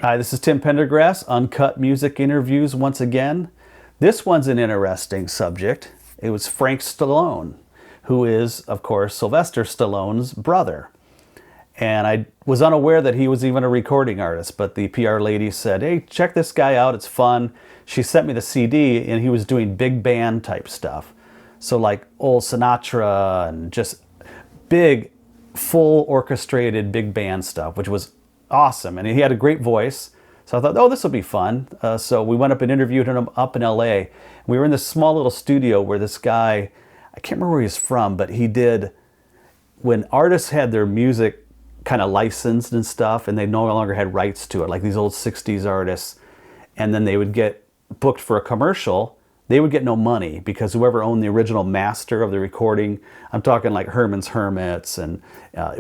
Hi, this is Tim Pendergrass, Uncut Music Interviews once again. This one's an interesting subject. It was Frank Stallone, who is, of course, Sylvester Stallone's brother. And I was unaware that he was even a recording artist, but the PR lady said, hey, check this guy out, it's fun. She sent me the CD, and he was doing big band type stuff. So like old Sinatra and just big, full orchestrated big band stuff, which was awesome. And he had a great voice. So I thought, oh, this will be fun. So we went up and interviewed him up in LA. We were in this small little studio where this guy, I can't remember where he's from, but he did, when artists had their music kind of licensed and stuff, and they no longer had rights to it, like these old 60s artists, and then they would get booked for a commercial, they would get no money because whoever owned the original master of the recording, I'm talking like Herman's Hermits and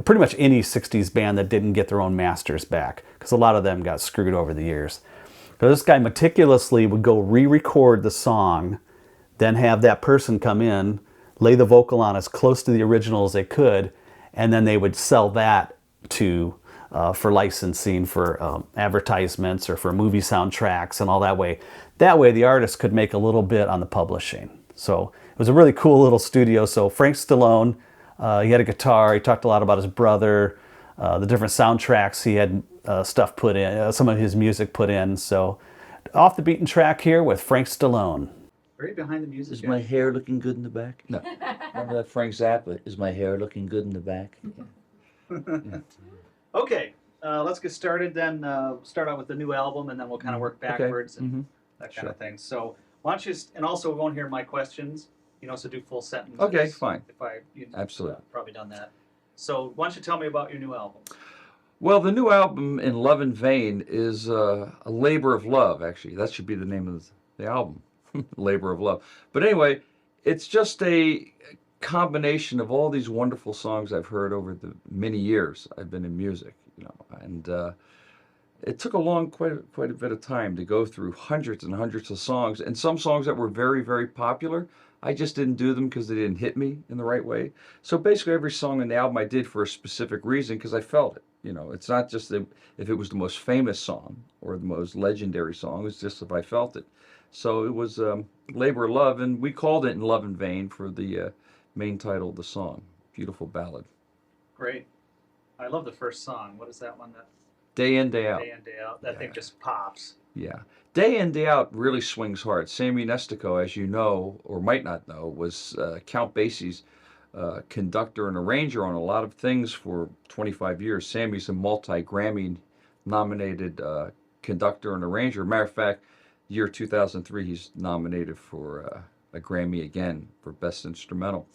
pretty much any 60s band that didn't get their own masters back, because a lot of them got screwed over the years. So this guy meticulously would go re-record the song, then have that person come in, lay the vocal on as close to the original as they could, and then they would sell that to for licensing, for advertisements, or for movie soundtracks and all that way. That way the artist could make a little bit on the publishing. So it was a really cool little studio. So Frank Stallone, he had a guitar, he talked a lot about his brother, the different soundtracks he had stuff put in, some of his music put in. So off the beaten track here with Frank Stallone. Right behind the music. Is my hair looking good in the back? No. Remember that Frank Zappa? Is my hair looking good in the back? Yeah. Okay, let's get started then. Start out with the new album, and then we'll kind of work backwards and that kind of thing. So why don't you, and also we won't hear my questions, so do full sentences. Okay, fine. Absolutely. Probably done that. So why don't you tell me about your new album? Well, the new album, In Love and Vain, is a labor of love, actually. That should be the name of the album, Labor of Love. But anyway, it's just a combination of all these wonderful songs I've heard over the many years I've been in music, and it took quite a bit of time to go through hundreds and hundreds of songs, and some songs that were very, very popular, I just didn't do them because they didn't hit me in the right way. So basically every song in the album I did for a specific reason because I felt it. It's not just if it was the most famous song or the most legendary song, it's just if I felt it. So it was Labor of Love, and we called it In Love and Vain for the main title of the song. Beautiful ballad. Great. I love the first song. What is that one? Day In, Day Out. Day In, Day Out. That thing just pops. Yeah. Day In, Day Out really swings hard. Sammy Nestico, as you know, or might not know, was Count Basie's conductor and arranger on a lot of things for 25 years. Sammy's a multi-Grammy nominated conductor and arranger. Matter of fact, year 2003, he's nominated for a Grammy again for Best Instrumental.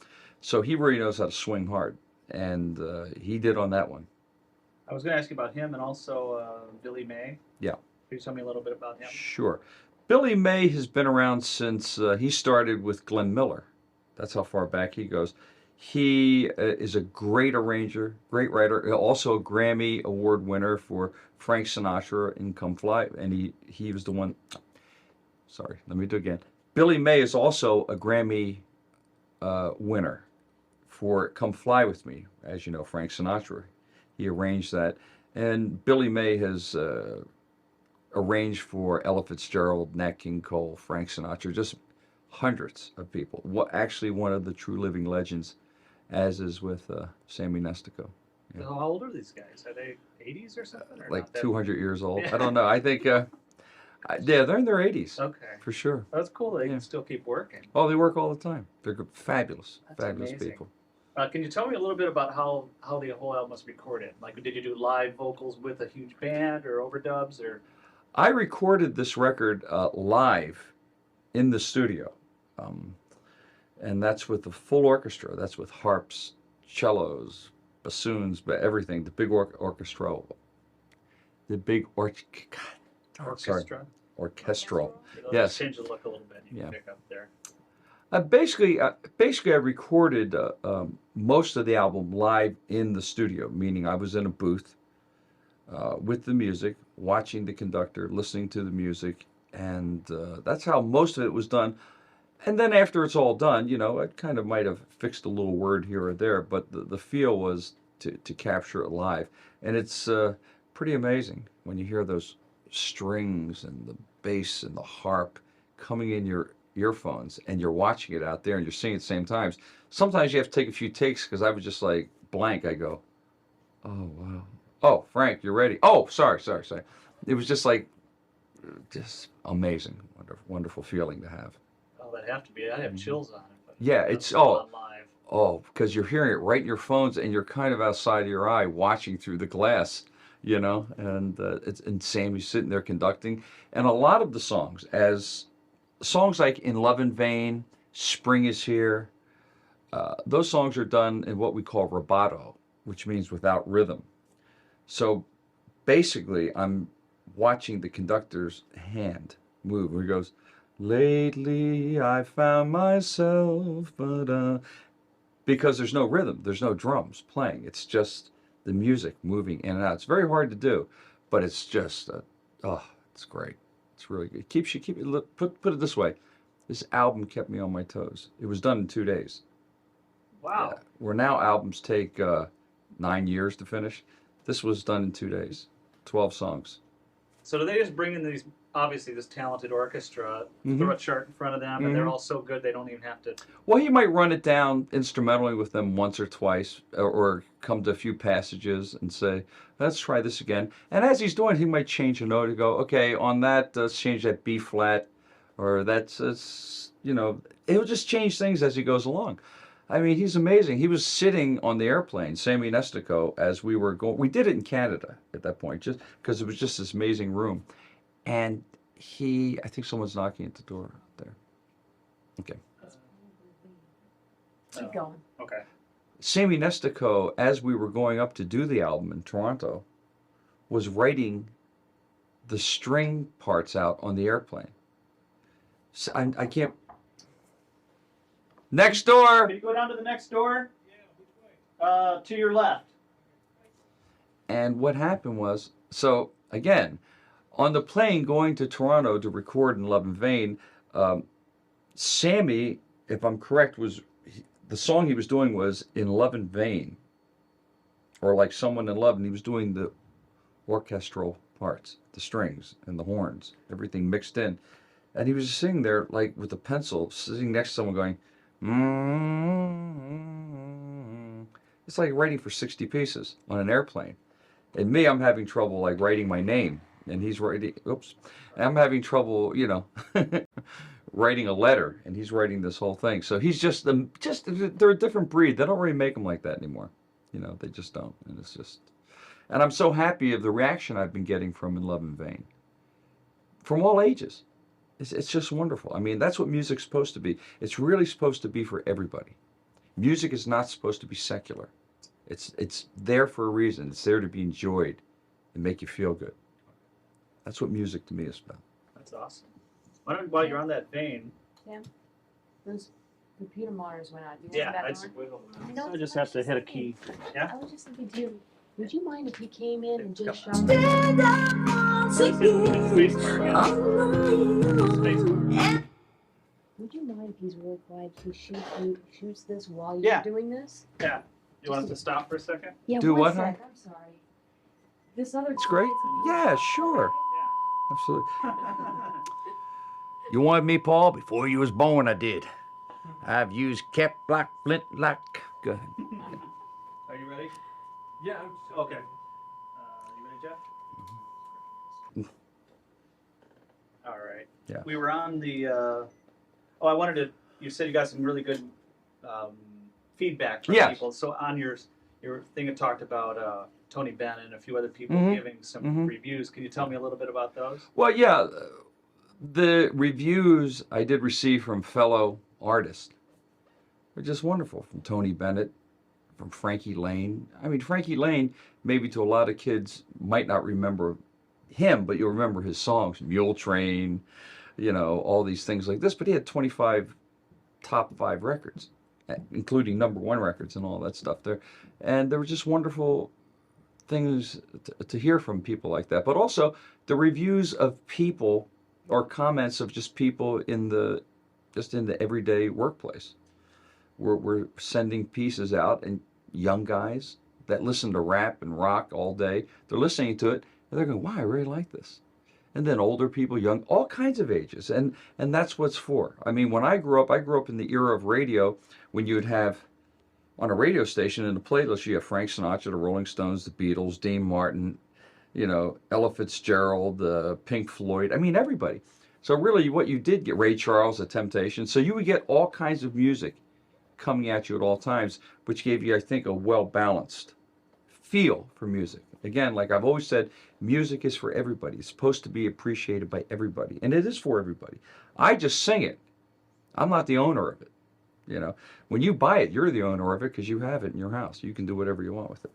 So he really knows how to swing hard, and he did on that one. I was going to ask you about him and also Billy May. Yeah. Can you tell me a little bit about him? Sure. Billy May has been around since he started with Glenn Miller. That's how far back he goes. He is a great arranger, great writer, also a Grammy Award winner for Frank Sinatra in Come Fly, and he was the one. Sorry, let me do it again. Billy May is also a Grammy winner for Come Fly With Me. As you know, Frank Sinatra, he arranged that. And Billy May has arranged for Ella Fitzgerald, Nat King Cole, Frank Sinatra, just hundreds of people. Actually one of the true living legends, as is with Sammy Nestico. Yeah. How old are these guys? Are they 80s or something? Or like 200 years old? Yeah. I don't know. I think... yeah, they're in their 80s. Okay. For sure. That's cool. They can still keep working. Oh, they work all the time. They're fabulous. That's fabulous amazing. People. Can you tell me a little bit about how the whole album was recorded? Like, did you do live vocals with a huge band or overdubs? Or I recorded this record live in the studio. And that's with the full orchestra. That's with harps, cellos, bassoons, but everything. The big orchestral. The big orchestra. Orchestral. Yes. Change the look a little bit. You can pick up there. Basically, I recorded most of the album live in the studio, meaning I was in a booth with the music, watching the conductor, listening to the music, and that's how most of it was done. And then after it's all done, I kind of might have fixed a little word here or there, but the feel was to capture it live. And it's pretty amazing when you hear those strings and the bass and the harp coming in your earphones, and you're watching it out there and you're singing at the same times. Sometimes you have to take a few takes because I was just like blank. I go, oh wow. Oh, Frank, you're ready. Oh, sorry. It was just like, just amazing, wonderful feeling to have. Oh, that'd have to be. I'd have chills on it. But Yeah, that's it's on live. because you're hearing it right in your phones and you're kind of outside of your eye watching through the glass, and and Sammy's sitting there conducting. And a lot of the songs, as songs like In Love in Vain, Spring is Here, those songs are done in what we call rubato, which means without rhythm. So basically, I'm watching the conductor's hand move where he goes, lately I found myself, because there's no rhythm, there's no drums playing. It's just the music moving in and out. It's very hard to do, but it's just, it's great. It's really good. It keeps you, put it this way. This album kept me on my toes. It was done in 2 days. Wow. Yeah. Where now albums take 9 years to finish. This was done in 2 days, 12 songs. So do they just bring in these, obviously this talented orchestra, throw a chart in front of them, and they're all so good they don't even have to... Well, he might run it down instrumentally with them once or twice, or come to a few passages and say, let's try this again. And as he's doing it, he might change a note and go, okay, on that, let's change that B flat, or he'll just change things as he goes along. I mean, he's amazing. He was sitting on the airplane, Sammy Nestico, as we were going. We did it in Canada at that point, just because it was just this amazing room. And I think someone's knocking at the door there. Okay. Keep going. Okay. Sammy Nestico, as we were going up to do the album in Toronto, was writing the string parts out on the airplane. So I can't. Next door! Can you go down to the next door? Yeah, to your left. And what happened was, so again, on the plane going to Toronto to record In Love in Vain, Sammy, if I'm correct, the song he was doing was In Love in Vain, or like Someone in Love, and he was doing the orchestral parts, the strings and the horns, everything mixed in. And he was just sitting there like with a pencil, sitting next to someone going, It's like writing for 60 pieces on an airplane. And me, I'm having trouble like writing my name. And he's writing, and I'm having trouble, writing a letter. And he's writing this whole thing. So he's they're a different breed. They don't really make them like that anymore. They just don't. And it's just, and I'm so happy of the reaction I've been getting from In Love in Vain. From all ages. It's just wonderful. I mean, that's what music's supposed to be. It's really supposed to be for everybody. Music is not supposed to be secular. It's there for a reason. It's there to be enjoyed and make you feel good. That's what music to me is about. That's awesome. Why don't, while you're on that vein... Sam, those computer monitors went out. Do you Yeah, want that I on? just wiggle. You know, I just have to hit a key. Yeah? I was just thinking, would you mind if he came in and just showed Space bar. Would you mind if he's real quiet? He shoots this while you're doing this? Yeah. You want us to stop for a second? Yeah, Do one what, sec. I'm sorry. This other. It's great. Yeah, sure. Absolutely. You wanted me, Paul? Before you was born, I did. I've used cap block, flint lock. Go ahead. Are you ready? Yeah. Okay. You ready, Jeff? All right. Yeah. We were on the... you said you got some really good feedback from people. So on your thing, it talked about Tony Bennett and a few other people giving some reviews. Can you tell me a little bit about those? Well, yeah. The reviews I did receive from fellow artists are just wonderful. From Tony Bennett, from Frankie Lane. I mean, Frankie Lane, maybe to a lot of kids, might not remember him, but you'll remember his songs. Mule Train, all these things like this. But he had 25 top 5 records, including #1 records and all that stuff there. And there were just wonderful things to hear from people like that. But also the reviews of people or comments of just people in the everyday workplace. We're sending pieces out, and young guys that listen to rap and rock all day, they're listening to it and they're going, wow, I really like this. and then older people, young, all kinds of ages, and that's what's for. I mean, when I grew up in the era of radio when you would have on a radio station in the playlist you have Frank Sinatra, the Rolling Stones, the Beatles, Dean Martin, Ella Fitzgerald, Pink Floyd. I mean, everybody. So really, what you did get Ray Charles, The Temptations. So you would get all kinds of music coming at you at all times, which gave you, I think, a well-balanced feel for music. Again, like I've always said, music is for everybody. It's supposed to be appreciated by everybody, and it is for everybody. I just sing it. I'm not the owner of it. When you buy it, you're the owner of it because you have it in your house. You can do whatever you want with it.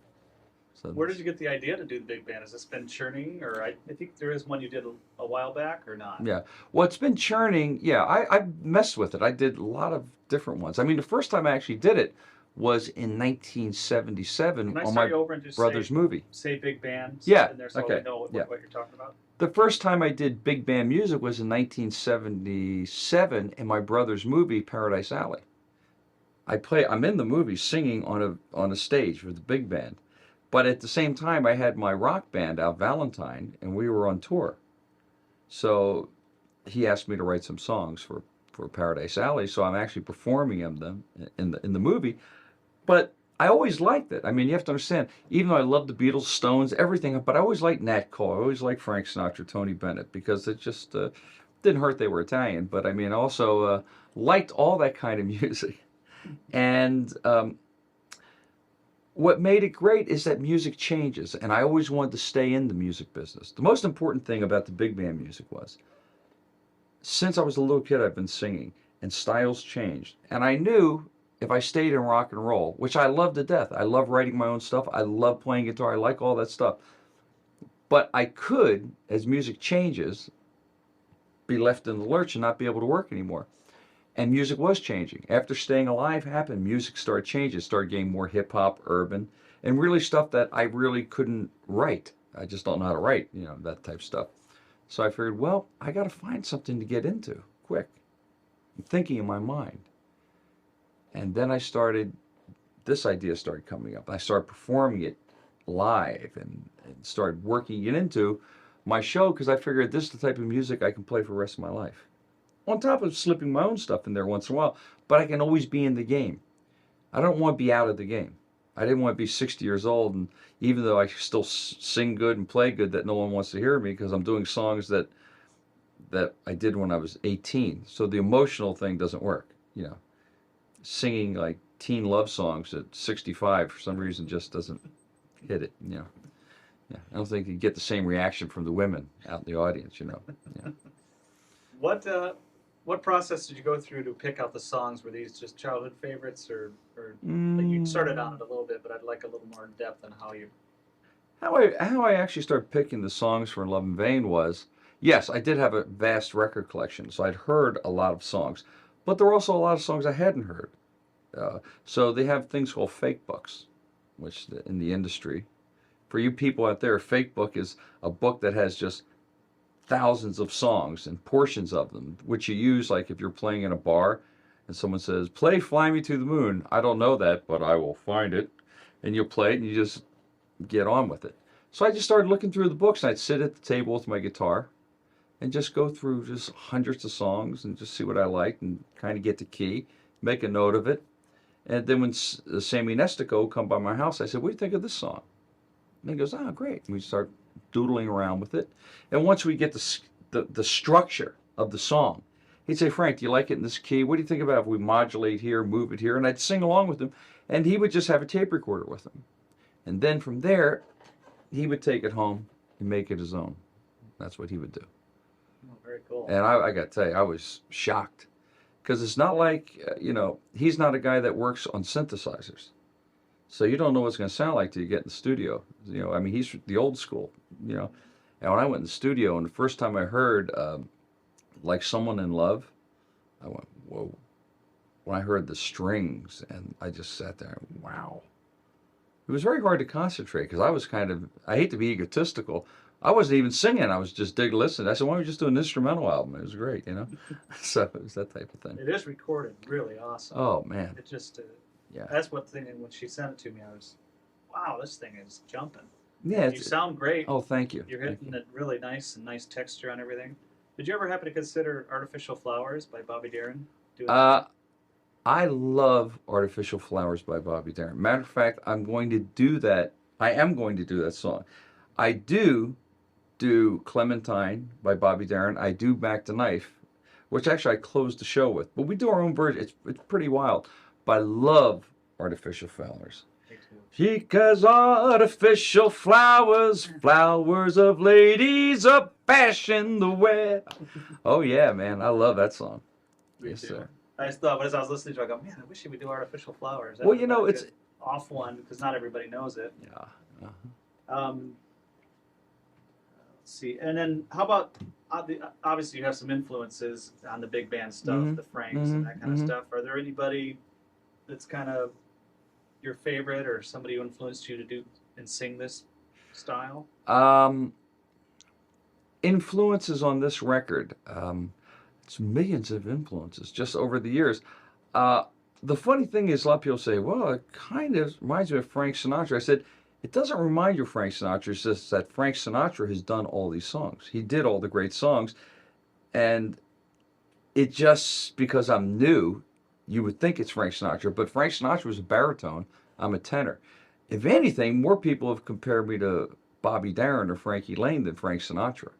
So where did you get the idea to do the big band? Has this been churning, or I think there is one you did a while back, or not? Yeah. Well, it's been churning. Yeah, I messed with it. I did a lot of different ones. I mean, the first time I actually did it was in 1977 Can I on start my you over and just brother's movie. say big band? Yeah, In there so okay, we know what yeah. you're talking about. The first time I did big band music was in 1977 in my brother's movie Paradise Alley. I'm in the movie singing on a stage with the big band. But at the same time, I had my rock band out, Valentine, and we were on tour. So he asked me to write some songs for Paradise Alley. So I'm actually performing them in the movie. But I always liked it. I mean, you have to understand, even though I love the Beatles, Stones, everything, but I always liked Nat Cole. I always liked Frank Sinatra, Tony Bennett, because it just didn't hurt they were Italian. But I mean, also liked all that kind of music. And what made it great is that music changes, and I always wanted to stay in the music business. The most important thing about the big band music was, since I was a little kid, I've been singing, and styles changed. And I knew if I stayed in rock and roll, which I love to death, I love writing my own stuff, I love playing guitar, I like all that stuff. But I could, as music changes, be left in the lurch and not be able to work anymore. And music was changing. After Staying Alive happened, music started changing, started getting more hip hop, urban, and really stuff that I really couldn't write. I just don't know how to write, that type of stuff. So I figured, well, I got to find something to get into quick. I'm thinking in my mind. And then this idea started coming up. I started performing it live and started working it into my show because I figured this is the type of music I can play for the rest of my life. On top of slipping my own stuff in there once in a while, but I can always be in the game. I don't want to be out of the game. I didn't want to be 60 years old, and even though I still sing good and play good, that no one wants to hear me because I'm doing songs that I did when I was 18. So the emotional thing doesn't work. Singing like teen love songs at 65 for some reason just doesn't hit it. Yeah, I don't think you get the same reaction from the women out in the audience. Yeah. What process did you go through to pick out the songs? Were these just childhood favorites, or like you started on it a little bit, but I'd like a little more in depth on how you. How I actually started picking the songs for In Love and Vain was, yes, I did have a vast record collection, so I'd heard a lot of songs, but there were also a lot of songs I hadn't heard. So they have things called fake books, which in the industry, for you people out there, a fake book is a book that has just thousands of songs and portions of them, which you use like if you're playing in a bar and someone says, play Fly Me to the Moon. I don't know that, but I will find it. And you'll play it and you just get on with it. So I just started looking through the books, and I'd sit at the table with my guitar and just go through just hundreds of songs and just see what I liked and kind of get the key, make a note of it. And then when Sammy Nestico would come by my house, I said, what do you think of this song? And he goes, oh, great. And we start doodling around with it. And once we get the structure of the song, he'd say, Frank, do you like it in this key? What do you think about if we modulate here, move it here? And I'd sing along with him, and he would just have a tape recorder with him. And then from there, he would take it home and make it his own. That's what he would do. Oh, very cool. And I got to tell you, I was shocked. Because it's not like, he's not a guy that works on synthesizers. So you don't know what it's going to sound like till you get in the studio. He's the old school, And when I went in the studio, and the first time I heard Like Someone in Love, I went, whoa. When I heard the strings, and I just sat there, wow. It was very hard to concentrate because I was I hate to be egotistical. I wasn't even singing. I was just listening. I said, why don't we just do an instrumental album? It was great, So it was that type of thing. It is recorded really awesome. Oh, man. It just, Yeah. That's what thing, and when she sent it to me, I was, wow, this thing is jumping. Yeah, You sound great. oh, thank you. You're Thank hitting you. it really nice and nice texture on everything. Did you ever happen to consider Artificial Flowers by Bobby Darin? Doing Uh, I love Artificial Flowers by Bobby Darin. Matter of fact, I'm going to do that. I am going to do that song. I do Clementine by Bobby Darin. I do Back to Knife, which actually I closed the show with. But we do our own version. It's pretty wild. But I love Artificial Flowers. Me too. Because artificial flowers, flowers of ladies of fashion the way. Oh yeah, man, I love that song. Me Yes, too. sir. I just thought, as I was listening to it, I go, man, I wish he would do Artificial Flowers. That Well, would've you been know, a it's good off one because not everybody knows it. yeah. Let's see. And then how about, obviously you have some influences on the big band stuff, Mhm. the Franks and that kind of Mhm. stuff. Are there anybody that's kind of your favorite or somebody who influenced you to do and sing this style? Influences on this record. It's millions of influences just over the years. Uh, the funny thing is, a lot of people say, well, it kind of reminds me of Frank Sinatra. I said, it doesn't remind you of Frank Sinatra. It's just that Frank Sinatra has done all these songs. He did all the great songs. And it just, because I'm new, you would think it's Frank Sinatra. But Frank Sinatra was a baritone. I'm a tenor. If anything, more people have compared me to Bobby Darin or Frankie Lane than Frank Sinatra.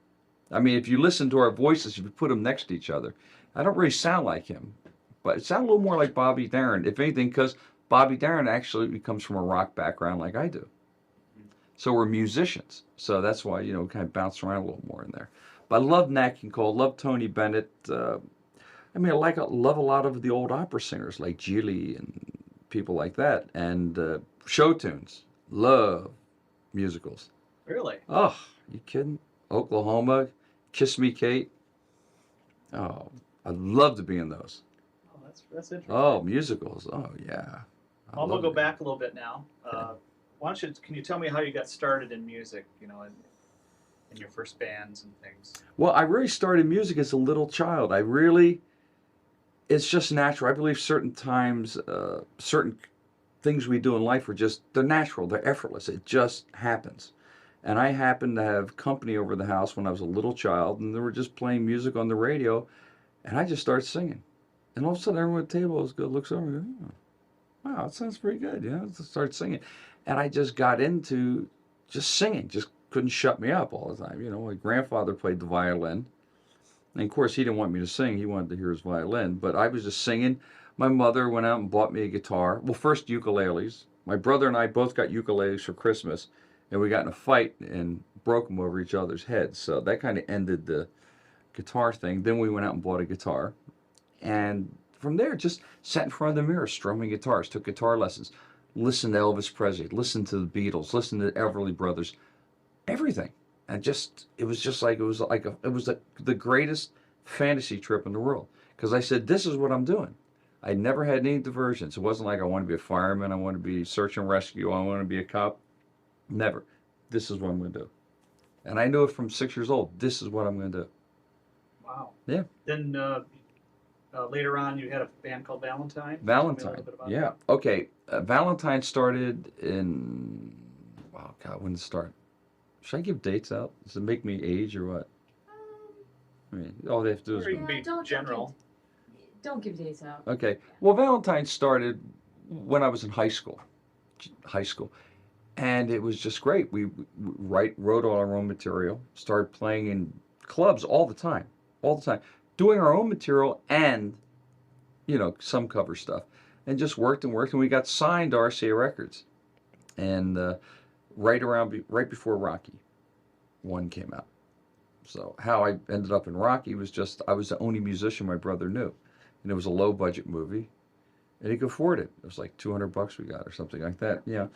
I mean, if you listen to our voices, if you put them next to each other, I don't really sound like him, but it sounds a little more like Bobby Darin, if anything, because Bobby Darin actually comes from a rock background like I do. So we're musicians. So that's why, kind of bounce around a little more in there. But I love Nat King Cole, love Tony Bennett. I mean, love a lot of the old opera singers like Gilly and people like that. And show tunes. Love musicals. Really? Oh, you kidding? Oklahoma, Kiss Me Kate. Oh, I'd love to be in those. Oh, that's interesting. Oh, musicals. Oh, yeah. Well, we'll go back a little bit now. Can you tell me how you got started in music, in your first bands and things? Well, I really started music as a little child. It's just natural. I believe certain times, certain things we do in life they're natural, they're effortless. It just happens. And I happened to have company over the house when I was a little child, and they were just playing music on the radio, and I just started singing. And all of a sudden, everyone at the table looks over and goes, oh, wow, that sounds pretty good. I started singing. And I just got into just singing, just couldn't shut me up all the time. My grandfather played the violin. And of course, he didn't want me to sing. He wanted to hear his violin. But I was just singing. My mother went out and bought me a guitar. Well, first ukuleles. My brother and I both got ukuleles for Christmas. And we got in a fight and broke them over each other's heads. So that kind of ended the guitar thing. Then we went out and bought a guitar. And from there, just sat in front of the mirror, strumming guitars, took guitar lessons, listened to Elvis Presley, listened to the Beatles, listened to Everly Brothers, everything. And it was the greatest fantasy trip in the world. Because I said, this is what I'm doing. I never had any diversions. It wasn't like I want to be a fireman, I want to be search and rescue, I want to be a cop. Never. This is what I'm going to do. And I knew it from 6 years old. This is what I'm going to do. Wow. Yeah. Then later on, you had a band called Valentine. Valentine. Yeah. That? Okay. Valentine started in, wow, God, when did it start? Should I give dates out? Does it make me age or what? I mean, all they have to do is Or you can be general. Don't give dates out. Okay. Well, Valentine started when I was in high school. And it was just great. We wrote all our own material, started playing in clubs all the time, doing our own material and, some cover stuff. And just worked, and we got signed to RCA Records. And right before Rocky 1 came out. So how I ended up in Rocky was just, I was the only musician my brother knew. And it was a low budget movie. And he could afford it. It was like $200 we got or something like that. Yeah.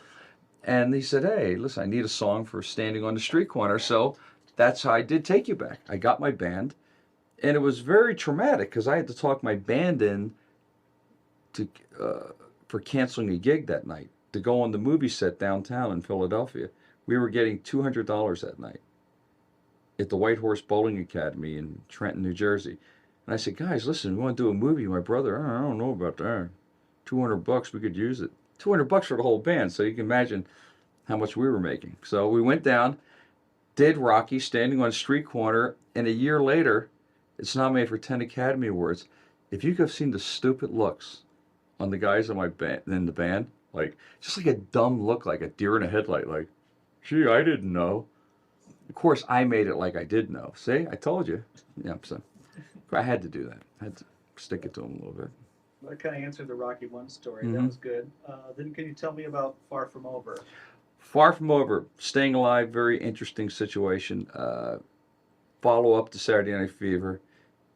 And he said, hey, listen, I need a song for Standing on the Street Corner. So that's how I did Take You Back. I got my band. And it was very traumatic because I had to talk my band in to for canceling a gig that night to go on the movie set downtown in Philadelphia. We were getting $200 that night at the White Horse Bowling Academy in Trenton, New Jersey. And I said, guys, listen, we want to do a movie. My brother, I don't know about that. $200, we could use it. $200 for the whole band. So you can imagine how much we were making. So we went down, did Rocky standing on a street corner, and a year later, it's nominated for 10 Academy Awards. If you could have seen the stupid looks on the guys in my band, in the band, like just like a dumb look, like a deer in a headlight, like, gee, I didn't know. Of course, I made it like I did know. See, I told you. Yeah, so I had to do that. I had to stick it to them a little bit. That kind of answered the Rocky One story. That Mhm. was good. Then can you tell me about Far From Over? Far From Over, Staying Alive, very interesting situation. Follow up to Saturday Night Fever.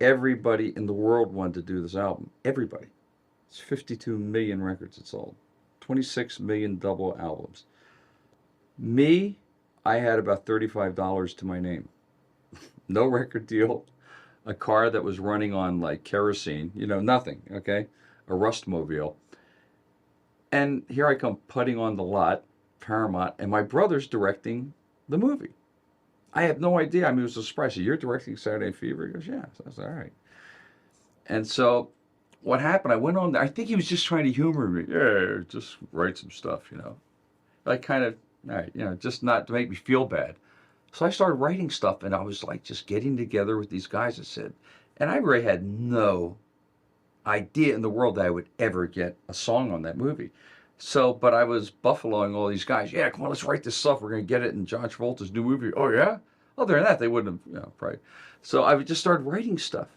Everybody in the world wanted to do this album. Everybody. It's 52 million records it sold. 26 million double albums. Me, I had about $35 to my name. No record deal. A car that was running on like kerosene, nothing, okay? A Rustmobile. And here I come putting on the lot, Paramount, and my brother's directing the movie. I have no idea. I mean, it was a surprise. So you're directing Saturday Night Fever? He goes, yeah. So I was all right. And so what happened, I went on there. I think he was just trying to humor me. Yeah, just write some stuff, Like kind of, all right, just not to make me feel bad. So I started writing stuff, and I was like just getting together with these guys. I said, and I really had no idea in the world that I would ever get a song on that movie. So, but I was buffaloing all these guys. Yeah, come on, let's write this stuff. We're going to get it in John Travolta's new movie. Oh, yeah? Other than that, they wouldn't have, probably. So I would just start writing stuff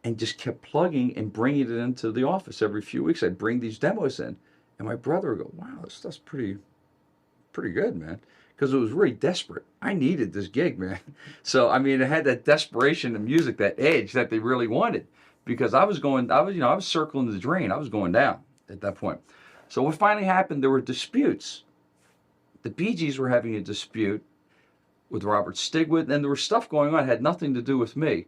and just kept plugging and bringing it into the office every few weeks. I'd bring these demos in, and my brother would go, wow, this stuff's pretty good, man. Because it was really desperate. I needed this gig, man. So, I mean, it had that desperation in music, that edge that they really wanted. Because I was circling the drain. I was going down at that point. So what finally happened, there were disputes. The Bee Gees were having a dispute with Robert Stigwood, and there was stuff going on. It had nothing to do with me.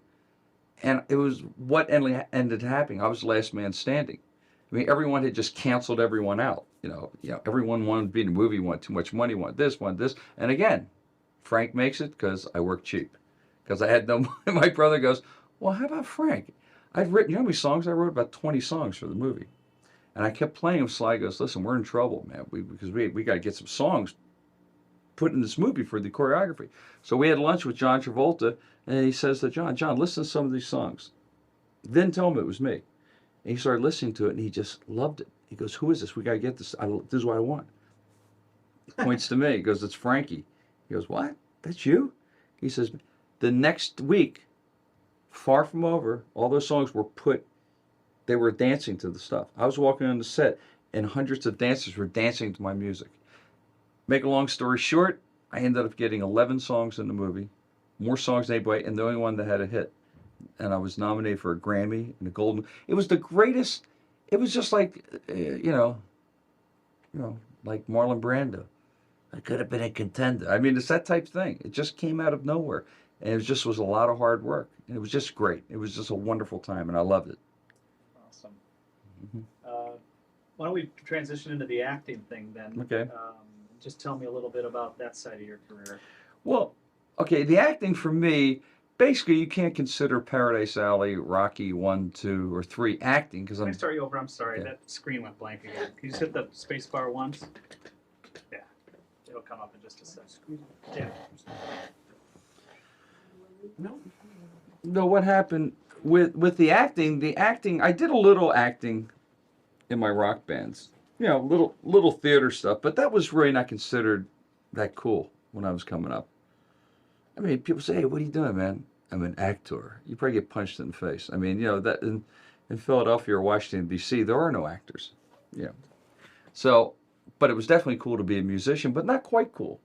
And it was what ended happening. I was the last man standing. I mean, everyone had just canceled everyone out. Everyone wanted to be in the movie, wanted too much money, wanted this. And again, Frank makes it because I work cheap. Because I had no money. My brother goes, well, how about Frank? I've written, you know how many songs I wrote? About 20 songs for the movie. And I kept playing them. Sly goes, listen, we're in trouble, man, because we got to get some songs put in this movie for the choreography. So we had lunch with John Travolta, and he says to John, listen to some of these songs. Didn't tell him it was me. And he started listening to it, and he just loved it. He goes, who is this? We got to get this. This is what I want. He points to me. He goes, it's Frankie. He goes, what? That's you? He says, the next week, Far From Over, all those songs were they were dancing to the stuff. I was walking on the set, and hundreds of dancers were dancing to my music. Make a long story short, I ended up getting 11 songs in the movie, more songs than anybody, and the only one that had a hit. And I was nominated for a Grammy and a Golden. It was the greatest. It was just like, like Marlon Brando. I could have been a contender. I mean, it's that type thing. It just came out of nowhere, and it was a lot of hard work, and it was just great. It was just a wonderful time, and I loved it. Awesome. Why don't we transition into the acting thing then? Okay. Just tell me a little bit about that side of your career. Well, okay, the acting for me, basically you can't consider Paradise Alley, Rocky 1, 2, or 3 acting because Can I start you over? I'm sorry, Okay. that screen went blank again. Can you just hit the space bar once? Yeah, it'll come up in just a second. Yeah. No, what happened with the acting, I did a little acting in my rock bands. Little theater stuff, but that was really not considered that cool when I was coming up. I mean, people say, hey, what are you doing, man? I'm an actor. You probably get punched in the face. I mean, that in Philadelphia or Washington, D.C., there are no actors. So, but it was definitely cool to be a musician, but not quite cool.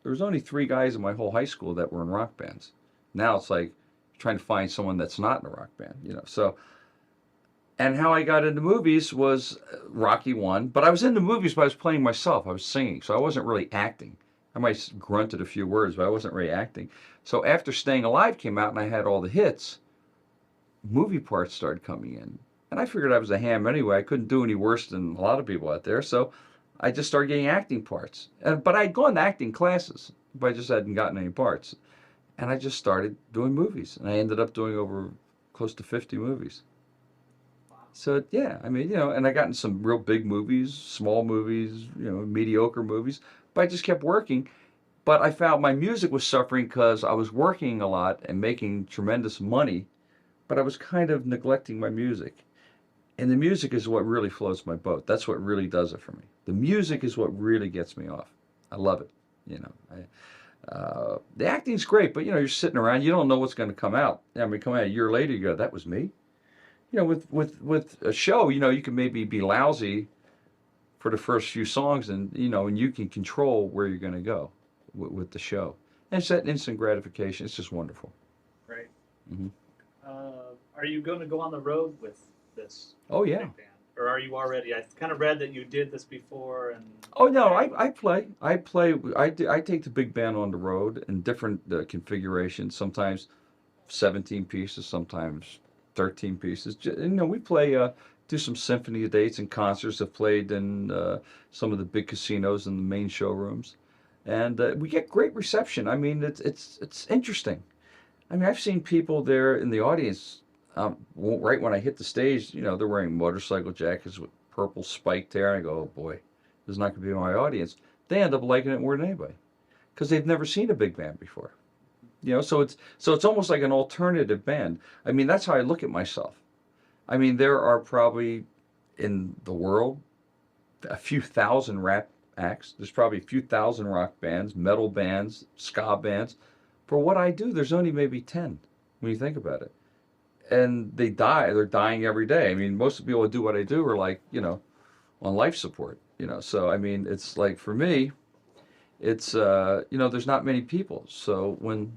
There was only 3 guys in my whole high school that were in rock bands. Now it's like trying to find someone that's not in a rock band, So, and how I got into movies was Rocky 1, but I was in the movies, but I was playing myself. I was singing, so I wasn't really acting. I might have grunted a few words, but I wasn't really acting. So after Staying Alive came out and I had all the hits, movie parts started coming in. And I figured I was a ham anyway. I couldn't do any worse than a lot of people out there. So I just started getting acting parts. But I'd gone to acting classes, but I just hadn't gotten any parts. And I just started doing movies. And I ended up doing over close to 50 movies. So, yeah, I mean, and I got in some real big movies, small movies, mediocre movies. but I just kept working. But I found my music was suffering because I was working a lot and making tremendous money, but I was kind of neglecting my music. And the music is what really floats my boat. That's what really does it for me. The music is what really gets me off. I love it. You know, the acting's great, but you know, you're sitting around, you don't know what's going to come out. I mean, come out a year later, you go, that was me. You know, with a show, you know, you can maybe be lousy for the first few songs, and you know, and you can control where you're going to go with the show. And it's that instant gratification. It's just wonderful. Right. Hmm. Are you going to go on the road with this Oh yeah. big band? Or are you already? I kind of read that you did this before, and Oh no, I play. I take the big band on the road in different configurations. Sometimes 17 pieces, sometimes 13 pieces. You know, we play, do some symphony dates and concerts. Have played in some of the big casinos and the main showrooms, and we get great reception. I mean, it's interesting. I mean, I've seen people there in the audience. Right when I hit the stage, you know, they're wearing motorcycle jackets with purple spiked hair. I go, oh boy, this is not going to be my audience. They end up liking it more than anybody because they've never seen a big band before. You know, so it's almost like an alternative band. I mean, that's how I look at myself. I mean, there are probably in the world a few thousand rap acts. There's probably a few thousand rock bands, metal bands, ska bands. For what I do, there's only maybe 10 when you think about it. And they die. They're dying every day. I mean, most of the people who do what I do are like, you know, on life support. You know, so I mean, it's like for me, it's you know, there's not many people. So when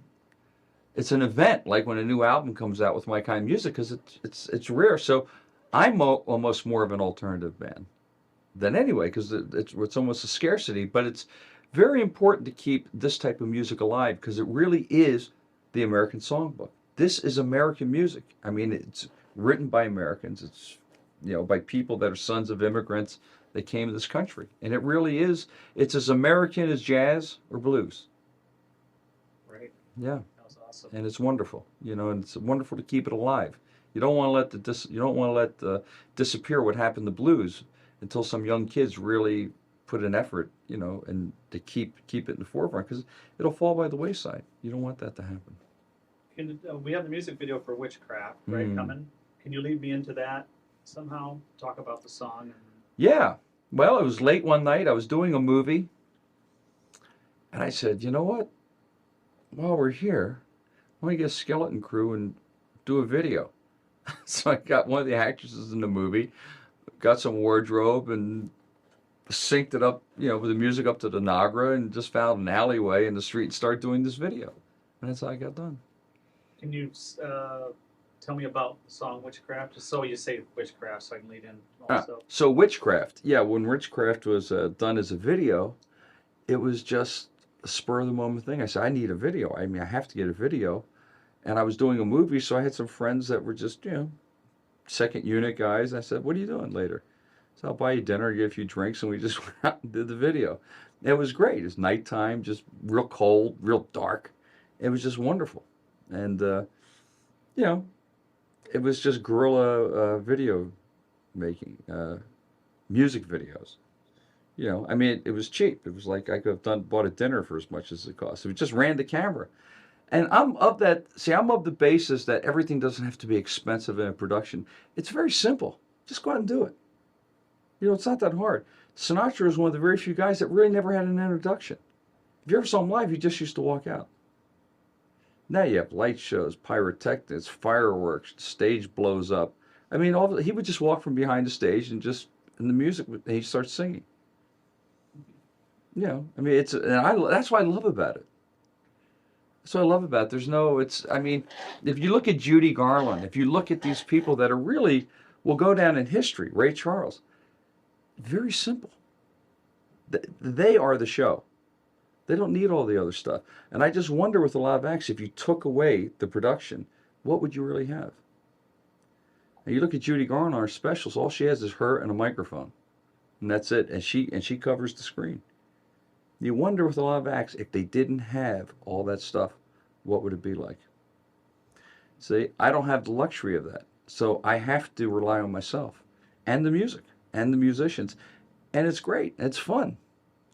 it's an event, like when a new album comes out with my kind of music, because it's rare. So I'm almost more of an alternative band than anyway, because it's almost a scarcity. But it's very important to keep this type of music alive because it really is the American songbook. This is American music. I mean, it's written by Americans. It's, you know, by people that are sons of immigrants that came to this country. And it really is, it's as American as jazz or blues. right. Yeah. That was awesome. And it's wonderful, you know, and it's wonderful to keep it alive. You don't want to let disappear what happened to blues until some young kids really put an effort, you know, and to keep it in the forefront because it'll fall by the wayside. You don't want that to happen. We have the music video for Witchcraft, right, coming. Can you lead me into that somehow? Talk about the song. And... Yeah. Well, it was late one night. I was doing a movie. And I said, you know what? While we're here, why don't we get a skeleton crew and do a video? So I got one of the actresses in the movie, got some wardrobe and synced it up, you know, with the music up to the Nagra and just found an alleyway in the street and started doing this video. And that's how I got done. Can you tell me about the song Witchcraft? Just so you say Witchcraft so I can lead in also. So Witchcraft, yeah, when Witchcraft was done as a video, it was just a spur of the moment thing. I said, I need a video. I mean, I have to get a video. And I was doing a movie, so I had some friends that were just, you know, second unit guys. I said, what are you doing later? So I'll buy you dinner, get a few drinks, and we just went out and did the video. It was great. It was nighttime, just real cold, real dark. It was just wonderful. And, you know, it was just guerrilla video making, music videos. You know, I mean, it was cheap. It was like I could have bought a dinner for as much as it cost. It just ran the camera. And I'm of the basis that everything doesn't have to be expensive in a production. It's very simple. Just go out and do it. You know, it's not that hard. Sinatra was one of the very few guys that really never had an introduction. If you ever saw him live, he just used to walk out. Now you have light shows, pyrotechnics, fireworks, stage blows up. I mean, he would just walk from behind the stage and the music, and he starts singing. You know, I mean, that's what I love about it. That's what I love about it. I mean, if you look at Judy Garland, if you look at these people that are really, will go down in history, Ray Charles, very simple. They are the show. They don't need all the other stuff. And I just wonder with a lot of acts, if you took away the production, what would you really have? And you look at Judy Garland on her specials, all she has is her and a microphone. And that's it. And she covers the screen. You wonder with a lot of acts, if they didn't have all that stuff, what would it be like? See, I don't have the luxury of that. So I have to rely on myself and the music and the musicians. And it's great. It's fun.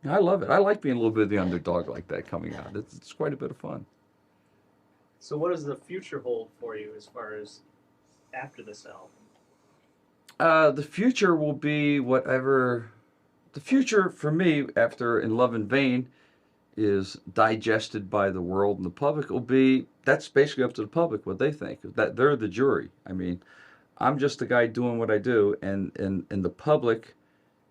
I love it. I like being a little bit of the underdog like that coming out. It's quite a bit of fun. So what does the future hold for you as far as after this album? The future will be whatever. The future for me after In Love in Vain is digested by the world and the public will be, that's basically up to the public what they think. That they're the jury. I mean, I'm just a guy doing what I do, and the public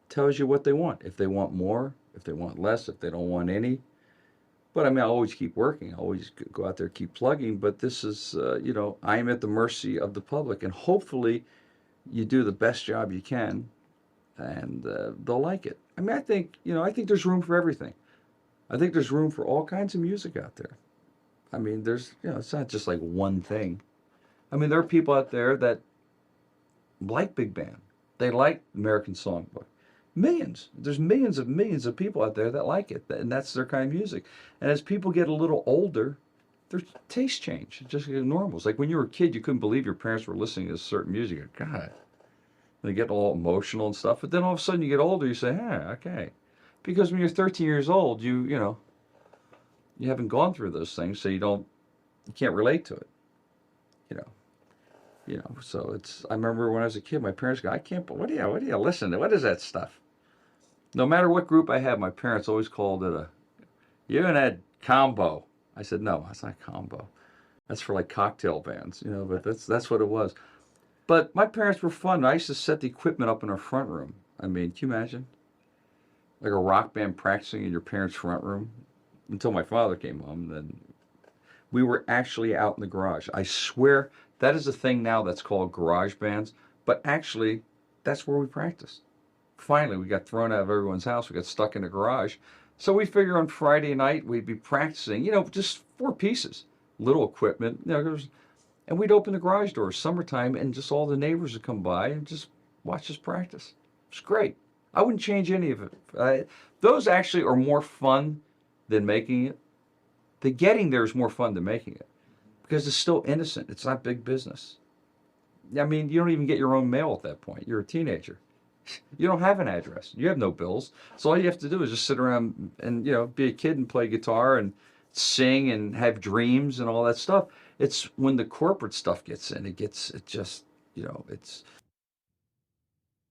tells you what they want. If they want more, if they want less, if they don't want any. But I mean, I always keep working. I always go out there, keep plugging. But this is, I am at the mercy of the public, and hopefully, you do the best job you can, and they'll like it. I mean, I think there's room for everything. I think there's room for all kinds of music out there. I mean, it's not just like one thing. I mean, there are people out there that like big band. They like American Songbook. There's millions of people out there that like it, and that's their kind of music. And as people get a little older, their tastes change. It's just normal. It's like when you were a kid, you couldn't believe your parents were listening to certain music. God, they get all emotional and stuff. But then all of a sudden you get older, you say, okay. Because when you're 13 years old, you haven't gone through those things, so you can't relate to it. So I remember when I was a kid, my parents go, what do you listen to? What is that stuff? No matter what group I had, my parents always called it you're in that combo. I said, no, that's not combo. That's for like cocktail bands, but that's what it was. But my parents were fun. I used to set the equipment up in our front room. I mean, can you imagine? Like a rock band practicing in your parents' front room? Until my father came home, then we were actually out in the garage. I swear, that is a thing now that's called garage bands, but actually, that's where we practiced. Finally, we got thrown out of everyone's house. We got stuck in the garage. So we figure on Friday night, we'd be practicing, just 4 pieces, little equipment, and we'd open the garage doors summertime, and just all the neighbors would come by and just watch us practice. It's great. I wouldn't change any of it. Those actually are more fun than making it. The getting there is more fun than making it because it's still innocent. It's not big business. I mean, you don't even get your own mail at that point. You're a teenager. You don't have an address. You have no bills. So all you have to do is just sit around and, be a kid and play guitar and sing and have dreams and all that stuff. It's when the corporate stuff gets in, it's